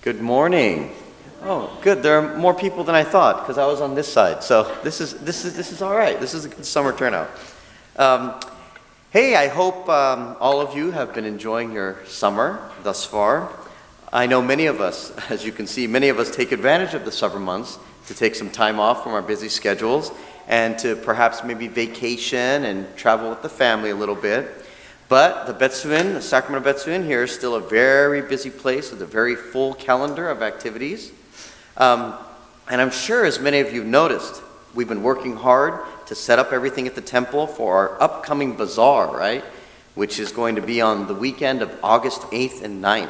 Good morning. Oh, good. There are more people than I thought because I was on this side. So this is all right. This is a good summer turnout. Hey, I hope all of you have been enjoying your summer thus far. I know many of us, as you can see, many of us take advantage of the summer months to take some time off from our busy schedules and to perhaps maybe vacation and travel with the family a little bit. But the Sacramento Betsuin here is still a very busy place with a very full calendar of activities. And I'm sure, as many of you have noticed, we've been working hard to set up everything at the temple for our upcoming bazaar, right? Which is going to be on the weekend of August 8th and 9th.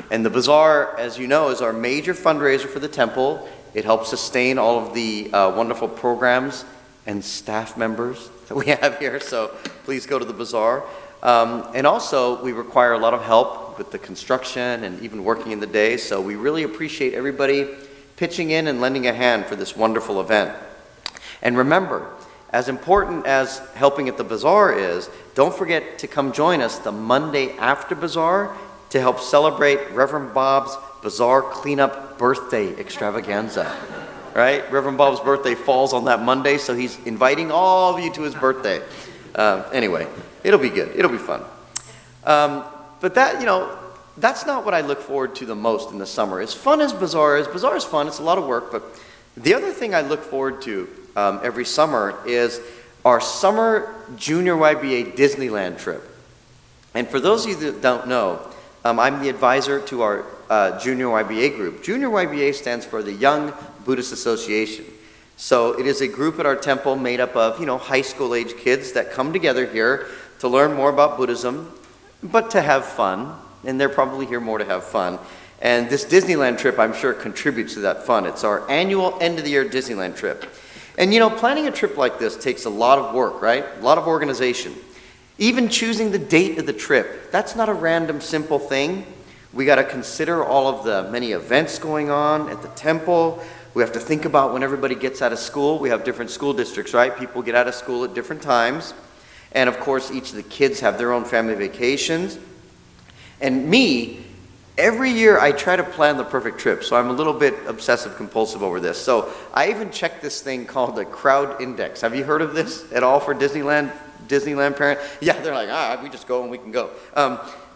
And the bazaar, as you know, is our major fundraiser for the temple. It helps sustain all of the wonderful programs and staff members that we have here. So please go to the bazaar. And also, we require a lot of help with the construction and even working in the day. So we really appreciate everybody pitching in and lending a hand for this wonderful event. And remember, as important as helping at the bazaar is, don't forget to come join us the Monday after bazaar to help celebrate Reverend Bob's Bazaar Cleanup Birthday Extravaganza. Right? Reverend Bob's birthday falls on that Monday, so he's inviting all of you to his birthday. Anyway, it'll be good. It'll be fun. But that's not what I look forward to the most in the summer. As fun as bazaar is fun. It's a lot of work. But the other thing I look forward to every summer is our summer Junior YBA Disneyland trip. And for those of you that don't know, I'm the advisor to our Junior YBA group. Junior YBA stands for the Young Buddhist Association. So it is a group at our temple made up of, high school age kids that come together here to learn more about Buddhism, but to have fun. And they're probably here more to have fun. And this Disneyland trip, I'm sure, contributes to that fun. It's our annual end-of-the-year Disneyland trip. And planning a trip like this takes a lot of work, right? A lot of organization. Even choosing the date of the trip, that's not a random, simple thing. We got to consider all of the many events going on at the temple. We have to think about when everybody gets out of school. We have different school districts, right? People get out of school at different times. And of course, each of the kids have their own family vacations. And me, every year I try to plan the perfect trip. So I'm a little bit obsessive compulsive over this. So I even checked this thing called the crowd index. Have you heard of this at all for Disneyland parent? Yeah, they're like, we just go and we can go.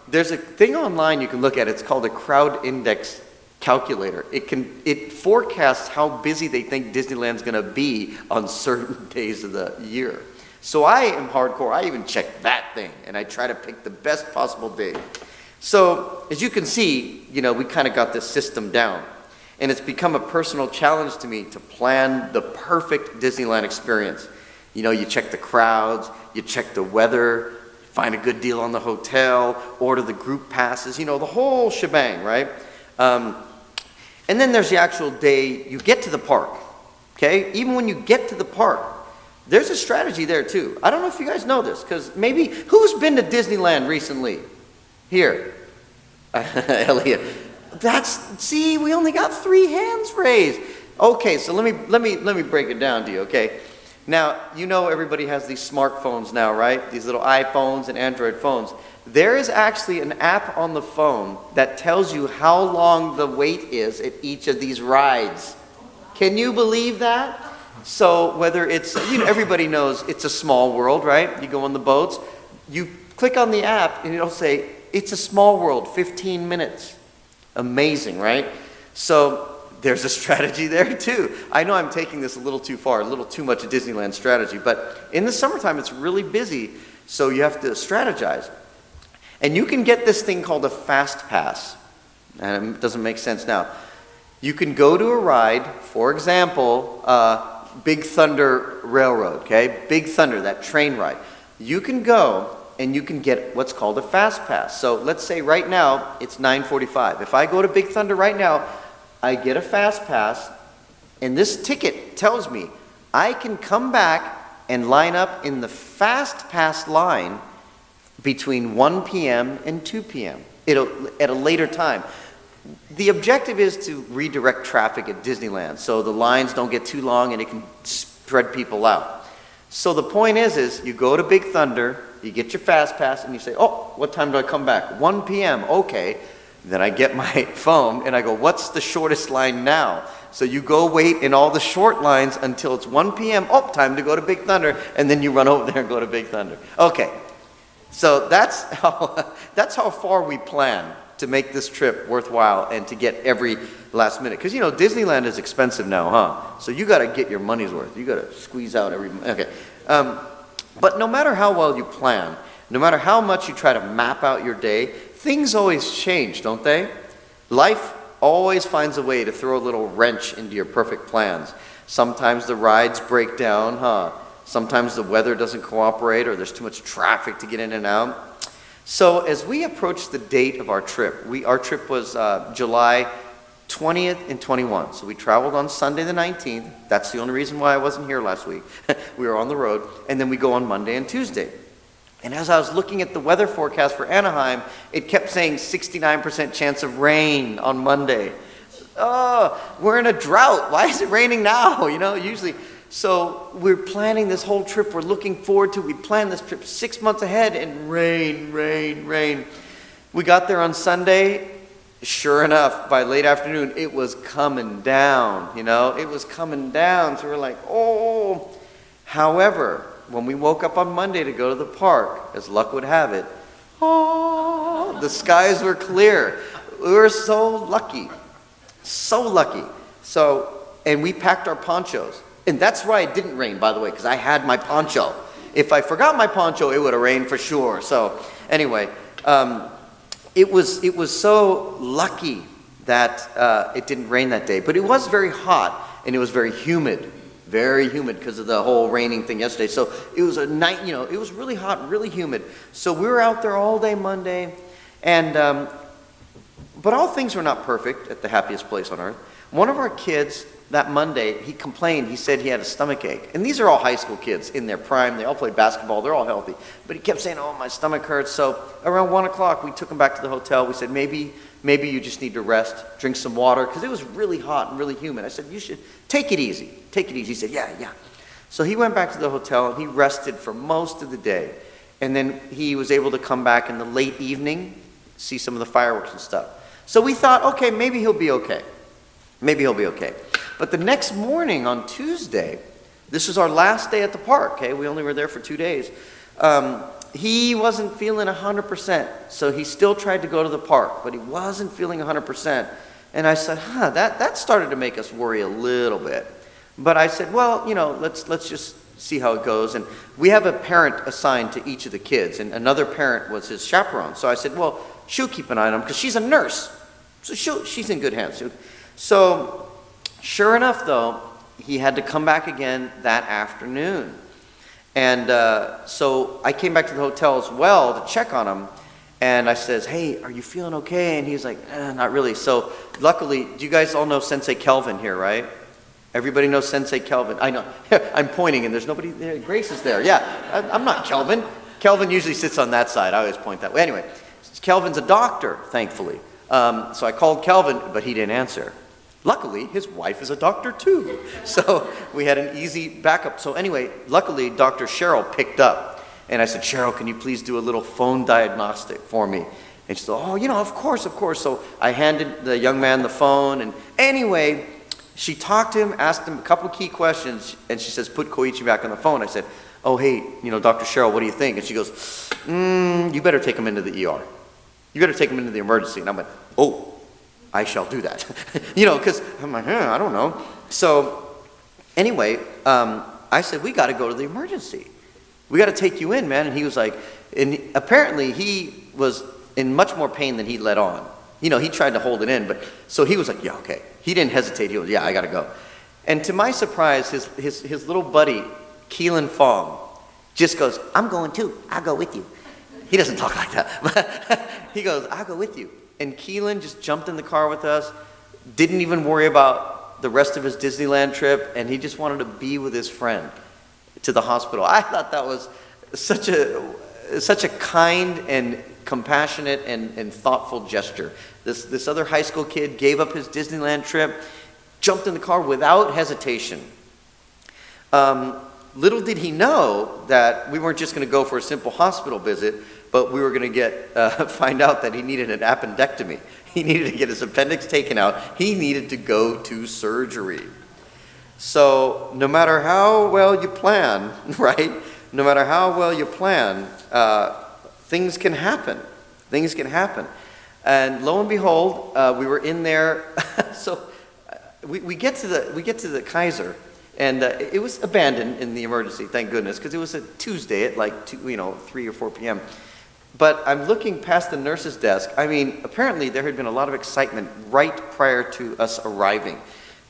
There's a thing online you can look at. It's called a crowd index calculator. It forecasts how busy they think Disneyland's going to be on certain days of the year. So I am hardcore. I even check that thing and I try to pick the best possible day. So as you can see, we kind of got this system down, and it's become a personal challenge to me to plan the perfect Disneyland experience. You check the crowds, you check the weather, find a good deal on the hotel, order the group passes, the whole shebang, right? And then there's the actual day you get to the park, okay? Even when you get to the park, there's a strategy there too. I don't know if you guys know this, because maybe, who's been to Disneyland recently? Here. Elliot. We only got 3 hands raised. Okay, so let me break it down to you, okay? Now, everybody has these smartphones now, right? These little iPhones and Android phones. There is actually an app on the phone that tells you how long the wait is at each of these rides. Can you believe that? So whether it's, everybody knows it's a small world, right? You go on the boats, you click on the app and it'll say, it's a small world, 15 minutes. Amazing, right? So there's a strategy there too. I know I'm taking this a little too far, a little too much a Disneyland strategy, but in the summertime it's really busy, so you have to strategize. And you can get this thing called a fast pass. And it doesn't make sense now. You can go to a ride, for example, Big Thunder Railroad, okay? Big Thunder, that train ride. You can go and you can get what's called a fast pass. So let's say right now it's 9:45. If I go to Big Thunder right now, I get a fast pass, and this ticket tells me I can come back and line up in the fast pass line between 1 p.m. and 2 p.m. at a later time. The objective is to redirect traffic at Disneyland so the lines don't get too long and it can spread people out. So the point is you go to Big Thunder, you get your fast pass, and you say, oh, what time do I come back? 1 p.m., okay. Then I get my phone, and I go, what's the shortest line now? So you go wait in all the short lines until it's 1 p.m., oh, time to go to Big Thunder, and then you run over there and go to Big Thunder. Okay, so that's how far we plan to make this trip worthwhile and to get every last minute. Because, Disneyland is expensive now, huh? So you got to get your money's worth. You got to squeeze out every, okay. But no matter how well you plan, no matter how much you try to map out your day, things always change, don't they? Life always finds a way to throw a little wrench into your perfect plans. Sometimes the rides break down, huh? Sometimes the weather doesn't cooperate or there's too much traffic to get in and out. So as we approach the date of our trip, our trip was July 20th and 21. So we traveled on Sunday the 19th. That's the only reason why I wasn't here last week. We were on the road. And then we go on Monday and Tuesday. And as I was looking at the weather forecast for Anaheim, it kept saying 69% chance of rain on Monday. Oh, we're in a drought. Why is it raining now? Usually. So we're planning this whole trip. We're looking forward to it. We planned this trip 6 months ahead, and rain, rain, rain. We got there on Sunday. Sure enough, by late afternoon, it was coming down. It was coming down. So we're like, oh. However, when we woke up on Monday to go to the park, as luck would have it, the skies were clear. We were so lucky. So lucky. And we packed our ponchos. And that's why it didn't rain, by the way, because I had my poncho. If I forgot my poncho, it would have rained for sure. So anyway, it was so lucky that it didn't rain that day. But it was very hot, and it was very humid because of the whole raining thing yesterday. So it was a night, it was really hot, really humid. So we were out there all day Monday, and but all things were not perfect at the happiest place on earth. One of our kids that Monday, he complained. He said he had a stomach ache. And these are all high school kids in their prime. They all play basketball. They're all healthy. But he kept saying, oh, my stomach hurts. So around 1 o'clock, we took him back to the hotel. We said, maybe you just need to rest, drink some water, because it was really hot and really humid. I said, you should take it easy. Take it easy. He said, yeah. So he went back to the hotel, and he rested for most of the day. And then he was able to come back in the late evening, see some of the fireworks and stuff. So we thought, okay, maybe he'll be okay. But the next morning on Tuesday, this was our last day at the park, okay? We only were there for 2 days. He wasn't feeling 100%, so he still tried to go to the park, but he wasn't feeling 100%. And I said, that started to make us worry a little bit. But I said, well, let's just see how it goes. And we have a parent assigned to each of the kids, and another parent was his chaperone. So I said, well, she'll keep an eye on him, because she's a nurse. So she's in good hands. So sure enough, though, he had to come back again that afternoon. And so I came back to the hotel as well to check on him. And I says, hey, are you feeling okay? And he's like, not really. So luckily, do you guys all know Sensei Kelvin here, right? Everybody knows Sensei Kelvin. I know. I'm pointing, and there's nobody there. Grace is there. Yeah, I'm not Kelvin. Kelvin usually sits on that side. I always point that way. Anyway, Kelvin's a doctor, thankfully. So I called Kelvin, but he didn't answer. Luckily, his wife is a doctor too. So we had an easy backup. So anyway, luckily, Dr. Cheryl picked up. And I said, Cheryl, can you please do a little phone diagnostic for me? And she said, oh, of course. So I handed the young man the phone. And anyway, she talked to him, asked him a couple key questions. And she says, put Koichi back on the phone. I said, oh, hey, Dr. Cheryl, what do you think? And she goes, you better take him into the ER. You better take him into the emergency. And I went, oh, I shall do that. Because I'm like, I don't know. So anyway, I said, we got to go to the emergency. We got to take you in, man. And he was like, and apparently he was in much more pain than he let on. He tried to hold it in, but so he was like, yeah, okay. He didn't hesitate. He was, yeah, I got to go. And to my surprise, his little buddy, Keelan Fong, just goes, I'm going too. I'll go with you. He doesn't talk like that, but he goes, I'll go with you. And Keelan just jumped in the car with us, didn't even worry about the rest of his Disneyland trip, and he just wanted to be with his friend to the hospital. I thought that was such a kind and compassionate and thoughtful gesture. This other high school kid gave up his Disneyland trip, jumped in the car without hesitation. little did he know that we weren't just going to go for a simple hospital visit, but we were going to find out that he needed an appendectomy. He needed to get his appendix taken out. He needed to go to surgery. So no matter how well you plan, right? No matter how well you plan, things can happen. Things can happen. And lo and behold, we were in there. So we get to the Kaiser, and it was abandoned in the emergency, thank goodness, because it was a Tuesday at like 3 or 4 p.m. But I'm looking past the nurse's desk. I mean, apparently there had been a lot of excitement right prior to us arriving.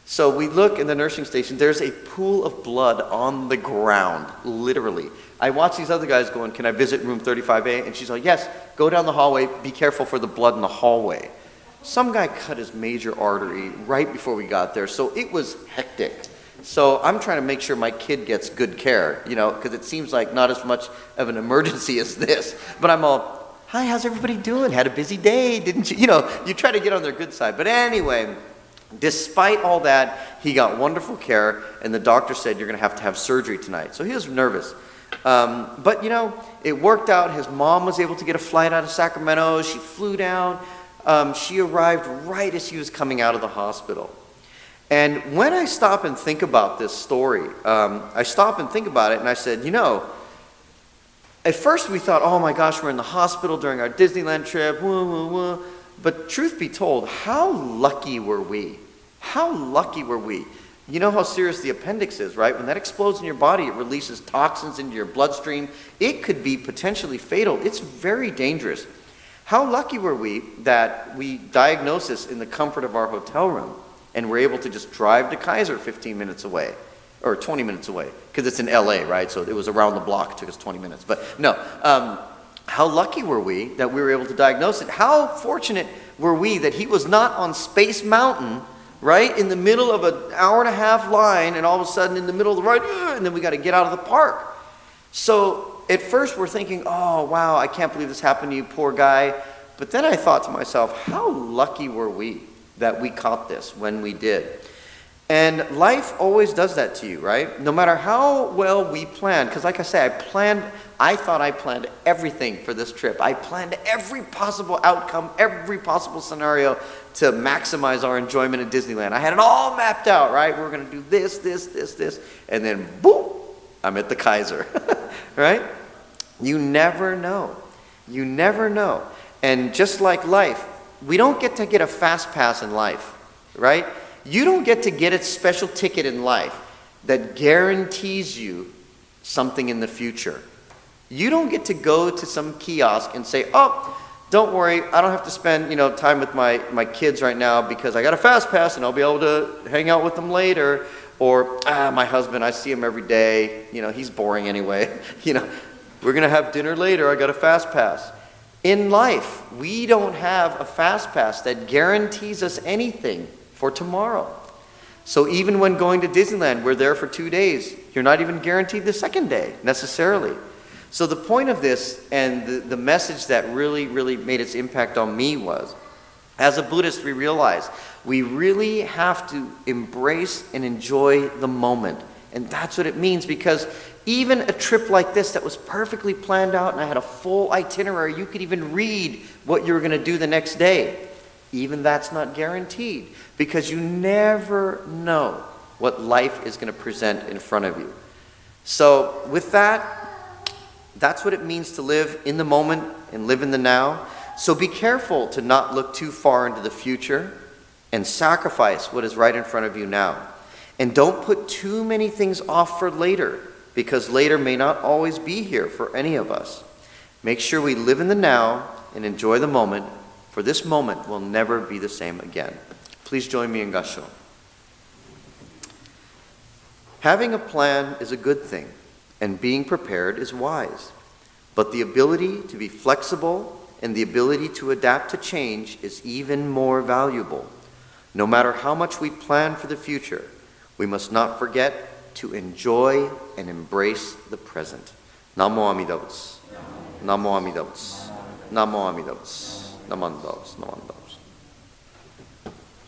So we look in the nursing station, there's a pool of blood on the ground, literally. I watch these other guys going, can I visit room 35A? And she's like, yes, go down the hallway, be careful for the blood in the hallway. Some guy cut his major artery right before we got there, so it was hectic. So I'm trying to make sure my kid gets good care, because it seems like not as much of an emergency as this. But I'm all, hi, how's everybody doing? Had a busy day, didn't you? You try to get on their good side. But anyway, despite all that, he got wonderful care, and the doctor said, you're going to have surgery tonight. So he was nervous. But it worked out. His mom was able to get a flight out of Sacramento. She flew down. She arrived right as he was coming out of the hospital. And when I stop and think about this story, I stop and think about it, and I said, at first we thought, oh my gosh, we're in the hospital during our Disneyland trip, woo, woo, woo. But truth be told, how lucky were we? How lucky were we? You know how serious the appendix is, right? When that explodes in your body, it releases toxins into your bloodstream. It could be potentially fatal. It's very dangerous. How lucky were we that we diagnosed this in the comfort of our hotel room and were able to just drive to Kaiser 15 minutes away, or 20 minutes away, because it's in LA, right? So it was around the block. It took us 20 minutes. But no, how lucky were we that we were able to diagnose it? How fortunate were we that he was not on Space Mountain, right, in the middle of an hour-and-a-half line, and all of a sudden in the middle of the ride, and then we got to get out of the park. So at first we're thinking, oh, wow, I can't believe this happened to you, poor guy. But then I thought to myself, how lucky were we that we caught this when we did? And life always does that to you, right? No matter how well we plan, because like I say, I thought I planned everything for this trip. I planned every possible outcome, every possible scenario to maximize our enjoyment at Disneyland. I had it all mapped out, right? We were going to do this, and then boom, I'm at the Kaiser, right? You never know. You never know. And just like life, we don't get to get a fast pass in life, right? You don't get to get a special ticket in life that guarantees you something in the future. You don't get to go to some kiosk and say, oh, don't worry, I don't have to spend time with my kids right now because I got a fast pass and I'll be able to hang out with them later. Or, my husband, I see him every day, he's boring anyway. We're going to have dinner later, I got a fast pass. In life, we don't have a fast pass that guarantees us anything for tomorrow. So even when going to Disneyland, we're there for 2 days. You're not even guaranteed the second day, necessarily. So the point of this, and the message that really, really made its impact on me was, as a Buddhist, we realize we really have to embrace and enjoy the moment. And that's what it means, because even a trip like this that was perfectly planned out and I had a full itinerary, you could even read what you were going to do the next day. Even that's not guaranteed, because you never know what life is going to present in front of you. So with that, that's what it means to live in the moment and live in the now. So be careful to not look too far into the future and sacrifice what is right in front of you now. And don't put too many things off for later, because later may not always be here for any of us. Make sure we live in the now and enjoy the moment, for this moment will never be the same again. Please join me in Gassho. Having a plan is a good thing, and being prepared is wise. But the ability to be flexible and the ability to adapt to change is even more valuable. No matter how much we plan for the future, we must not forget to enjoy and embrace the present. Namo Amida Butsu. Namo Amida Butsu. Namo Amida Butsu. Namandavs.